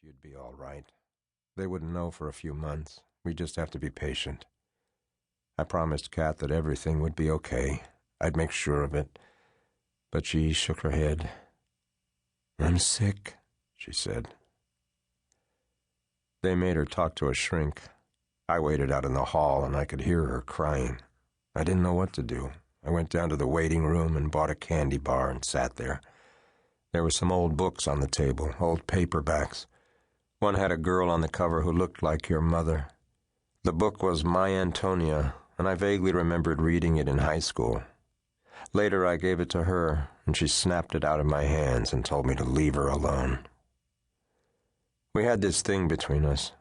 you'd be all right. They wouldn't know for a few months. We'd just have to be patient. I promised Kat that everything would be okay. I'd make sure of it. But she shook her head. "I'm sick," she said. They made her talk to a shrink. I waited out in the hall, and I could hear her crying. I didn't know what to do. I went down to the waiting room and bought a candy bar and sat there. There were some old books on the table, old paperbacks. One had a girl on the cover who looked like your mother. The book was My Antonia, and I vaguely remembered reading it in high school. Later I gave it to her, and she snapped it out of my hands and told me to leave her alone. We had this thing between us.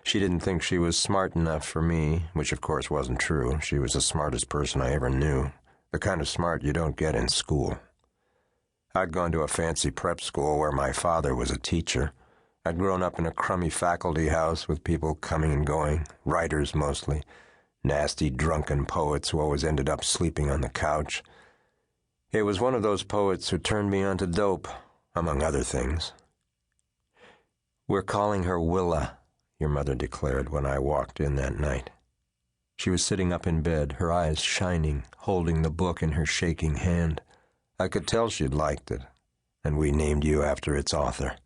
She didn't think she was smart enough for me, which of course wasn't true. She was the smartest person I ever knew, the kind of smart you don't get in school. I'd gone to a fancy prep school where my father was a teacher. I'd grown up in a crummy faculty house with people coming and going, writers mostly, nasty, drunken poets who always ended up sleeping on the couch. It was one of those poets who turned me on to dope, among other things. "We're calling her Willa," your mother declared when I walked in that night. She was sitting up in bed, her eyes shining, holding the book in her shaking hand. I could tell she'd liked it, and we named you after its author.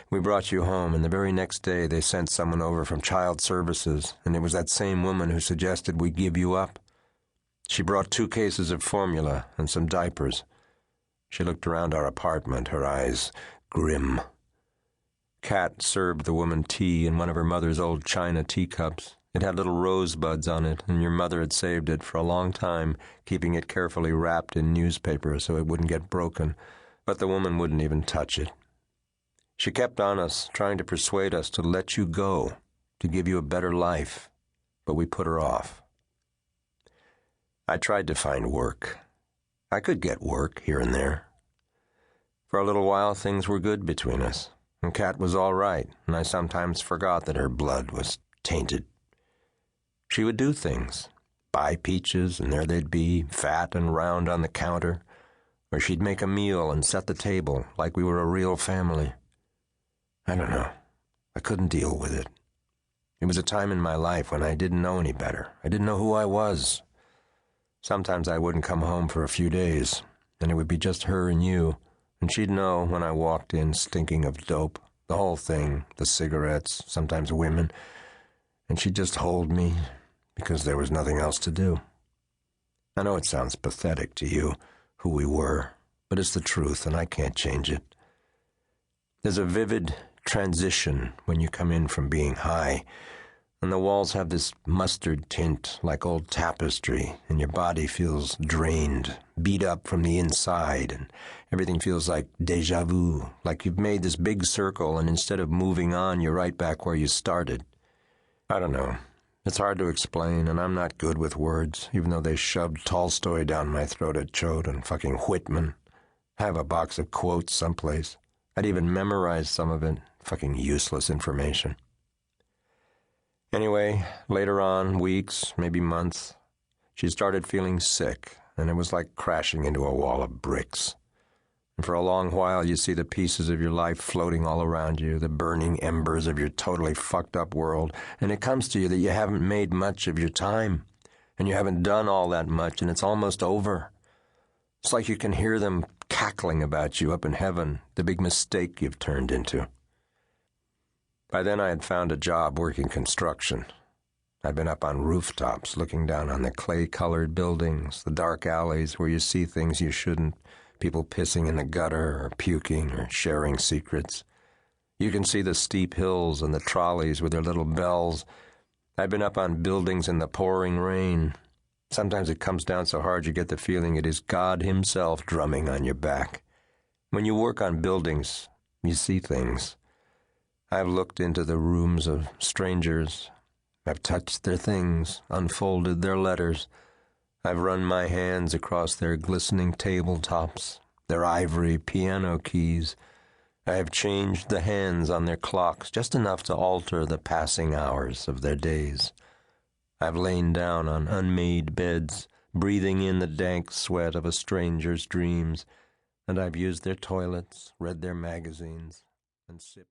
We brought you home, and the very next day they sent someone over from Child Services, and it was that same woman who suggested we give you up. She brought 2 cases of formula and some diapers. She looked around our apartment, her eyes grim. Kat served the woman tea in one of her mother's old china teacups. It had little rosebuds on it, and your mother had saved it for a long time, keeping it carefully wrapped in newspaper so it wouldn't get broken, but the woman wouldn't even touch it. She kept on us, trying to persuade us to let you go, to give you a better life, but we put her off. I tried to find work. I could get work here and there. For a little while, things were good between us, and Kat was all right, and I sometimes forgot that her blood was tainted. She would do things, buy peaches, and there they'd be, fat and round on the counter, or she'd make a meal and set the table like we were a real family. I don't know. I couldn't deal with it. It was a time in my life when I didn't know any better. I didn't know who I was. Sometimes I wouldn't come home for a few days, and it would be just her and you, and she'd know when I walked in stinking of dope, the whole thing, the cigarettes, sometimes women, and she'd just hold me because there was nothing else to do. I know it sounds pathetic to you, who we were, but it's the truth, and I can't change it. There's a vivid transition when you come in from being high, and the walls have this mustard tint like old tapestry, and your body feels drained, beat up from the inside, and everything feels like déjà vu, like you've made this big circle, and instead of moving on, you're right back where you started. I don't know. It's hard to explain, and I'm not good with words, even though they shoved Tolstoy down my throat at Choate and fucking Whitman. I have a box of quotes someplace. I'd even memorized some of it. Fucking useless information. Anyway, later on, weeks, maybe months, she started feeling sick, and it was like crashing into a wall of bricks. And for a long while, you see the pieces of your life floating all around you, the burning embers of your totally fucked up world, and it comes to you that you haven't made much of your time, and you haven't done all that much, and it's almost over. It's like you can hear them cackling about you up in heaven, the big mistake you've turned into. By then I had found a job working construction. I'd been up on rooftops looking down on the clay-colored buildings, the dark alleys where you see things you shouldn't, people pissing in the gutter or puking or sharing secrets. You can see the steep hills and the trolleys with their little bells. I've been up on buildings in the pouring rain. Sometimes it comes down so hard you get the feeling it is God himself drumming on your back. When you work on buildings, you see things. I've looked into the rooms of strangers. I've touched their things, unfolded their letters. I've run my hands across their glistening tabletops, their ivory piano keys. I have changed the hands on their clocks just enough to alter the passing hours of their days. I've lain down on unmade beds, breathing in the dank sweat of a stranger's dreams, and I've used their toilets, read their magazines, and sipped